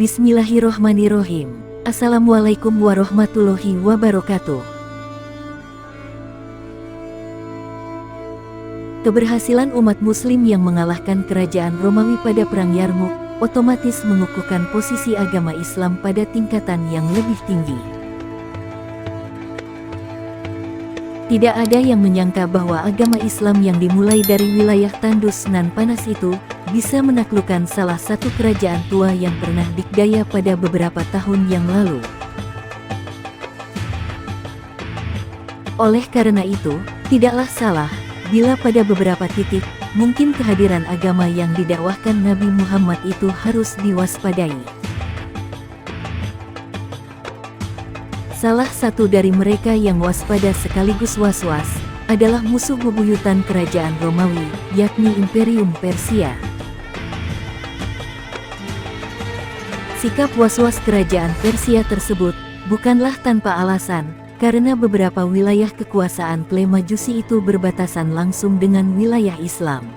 Bismillahirrohmanirrohim. Assalamualaikum warahmatullahi wabarakatuh. Keberhasilan umat muslim yang mengalahkan kerajaan Romawi pada Perang Yarmouk otomatis mengukuhkan posisi agama Islam pada tingkatan yang lebih tinggi. Tidak ada yang menyangka bahwa agama Islam yang dimulai dari wilayah tandus nan panas itu bisa menaklukkan salah satu kerajaan tua yang pernah dikdaya pada beberapa tahun yang lalu. Oleh karena itu, tidaklah salah bila pada beberapa titik, mungkin kehadiran agama yang didakwahkan Nabi Muhammad itu harus diwaspadai. Salah satu dari mereka yang waspada sekaligus was-was adalah musuh bebuyutan kerajaan Romawi, yakni Imperium Persia. Sikap was-was kerajaan Persia tersebut bukanlah tanpa alasan, karena beberapa wilayah kekuasaan klan Majusi itu berbatasan langsung dengan wilayah Islam.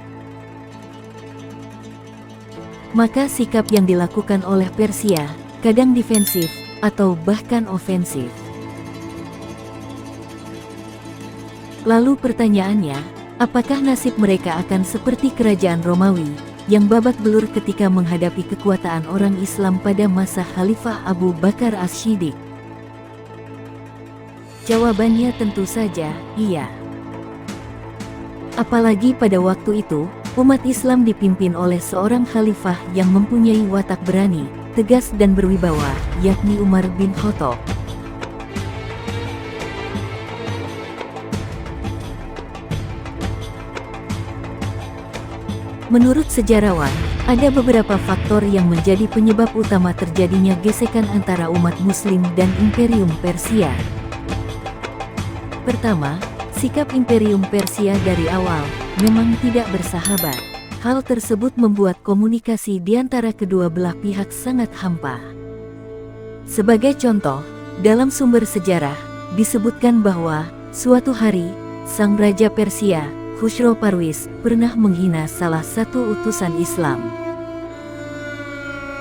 Maka sikap yang dilakukan oleh Persia kadang defensif atau bahkan ofensif. Lalu pertanyaannya, apakah nasib mereka akan seperti kerajaan Romawi yang babak belur ketika menghadapi kekuatan orang Islam pada masa Khalifah Abu Bakar As-Siddiq? Jawabannya tentu saja, iya. Apalagi pada waktu itu, umat Islam dipimpin oleh seorang khalifah yang mempunyai watak berani, tegas dan berwibawa, yakni Umar bin Khattab. Menurut sejarawan, ada beberapa faktor yang menjadi penyebab utama terjadinya gesekan antara umat Muslim dan Imperium Persia. Pertama, sikap Imperium Persia dari awal memang tidak bersahabat. Hal tersebut membuat komunikasi di antara kedua belah pihak sangat hampa. Sebagai contoh, dalam sumber sejarah disebutkan bahwa suatu hari sang Raja Persia, Khusro Parwis, pernah menghina salah satu utusan Islam.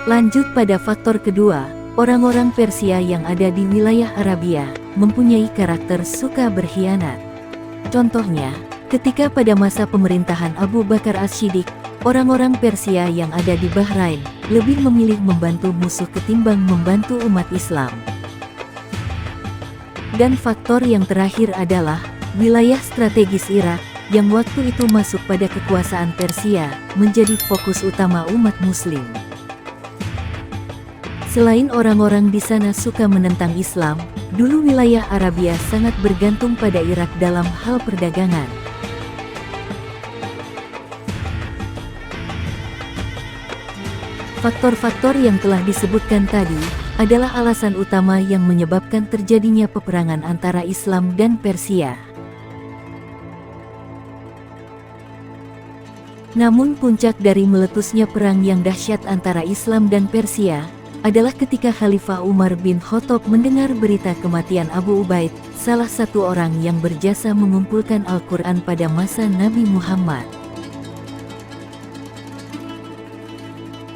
Lanjut pada faktor kedua, orang-orang Persia yang ada di wilayah Arabia mempunyai karakter suka berkhianat. Contohnya, ketika pada masa pemerintahan Abu Bakar As-Siddiq, orang-orang Persia yang ada di Bahrain lebih memilih membantu musuh ketimbang membantu umat Islam. Dan faktor yang terakhir adalah wilayah strategis Irak yang waktu itu masuk pada kekuasaan Persia, menjadi fokus utama umat Muslim. Selain orang-orang di sana suka menentang Islam, dulu wilayah Arabia sangat bergantung pada Irak dalam hal perdagangan. Faktor-faktor yang telah disebutkan tadi adalah alasan utama yang menyebabkan terjadinya peperangan antara Islam dan Persia. Namun puncak dari meletusnya perang yang dahsyat antara Islam dan Persia adalah ketika Khalifah Umar bin Khattab mendengar berita kematian Abu Ubaid, salah satu orang yang berjasa mengumpulkan Al-Quran pada masa Nabi Muhammad.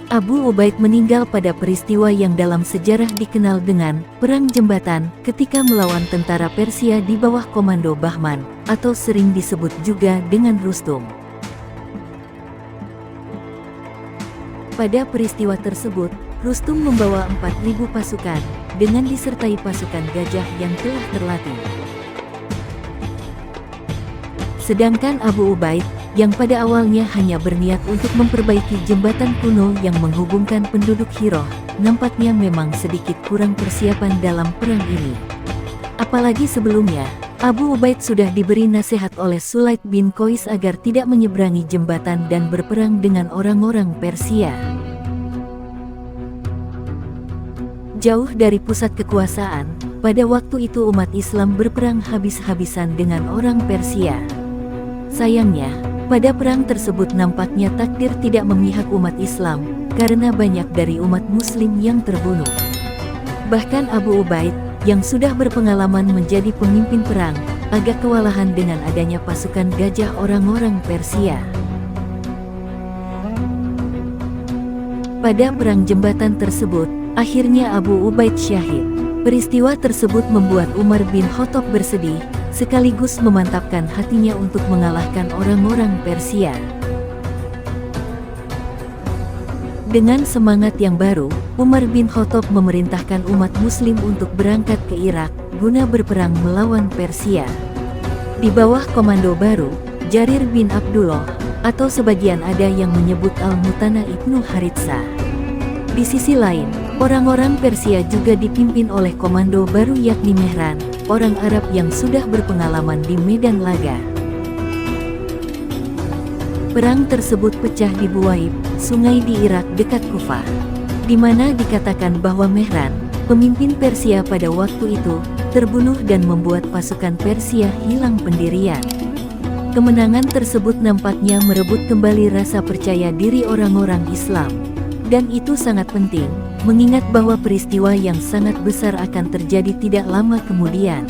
Abu Ubaid meninggal pada peristiwa yang dalam sejarah dikenal dengan Perang Jembatan ketika melawan tentara Persia di bawah komando Bahman, atau sering disebut juga dengan Rustum. Pada peristiwa tersebut, Rustum membawa 4.000 pasukan, dengan disertai pasukan gajah yang telah terlatih. Sedangkan Abu Ubaid, yang pada awalnya hanya berniat untuk memperbaiki jembatan kuno yang menghubungkan penduduk Hiroh, nampaknya memang sedikit kurang persiapan dalam perang ini. Apalagi sebelumnya, Abu Ubaid sudah diberi nasihat oleh Sulaid bin Qais agar tidak menyeberangi jembatan dan berperang dengan orang-orang Persia. Jauh dari pusat kekuasaan, pada waktu itu umat Islam berperang habis-habisan dengan orang Persia. Sayangnya, pada perang tersebut nampaknya takdir tidak memihak umat Islam, karena banyak dari umat Muslim yang terbunuh. Bahkan Abu Ubaid, yang sudah berpengalaman menjadi pemimpin perang, agak kewalahan dengan adanya pasukan gajah orang-orang Persia. Pada perang jembatan tersebut, akhirnya Abu Ubaid syahid. Peristiwa tersebut membuat Umar bin Khattab bersedih, sekaligus memantapkan hatinya untuk mengalahkan orang-orang Persia. Dengan semangat yang baru, Umar bin Khattab memerintahkan umat Muslim untuk berangkat ke Irak, guna berperang melawan Persia. Di bawah komando baru, Jarir bin Abdullah, atau sebagian ada yang menyebut Al-Mutanna ibnu Haritsah. Di sisi lain, orang-orang Persia juga dipimpin oleh komando baru yakni Mehran, orang Arab yang sudah berpengalaman di medan laga. Perang tersebut pecah di Buwaib, sungai di Irak dekat Kufah, di mana dikatakan bahwa Mehran, pemimpin Persia pada waktu itu, terbunuh dan membuat pasukan Persia hilang pendirian. Kemenangan tersebut nampaknya merebut kembali rasa percaya diri orang-orang Islam. Dan itu sangat penting, mengingat bahwa peristiwa yang sangat besar akan terjadi tidak lama kemudian.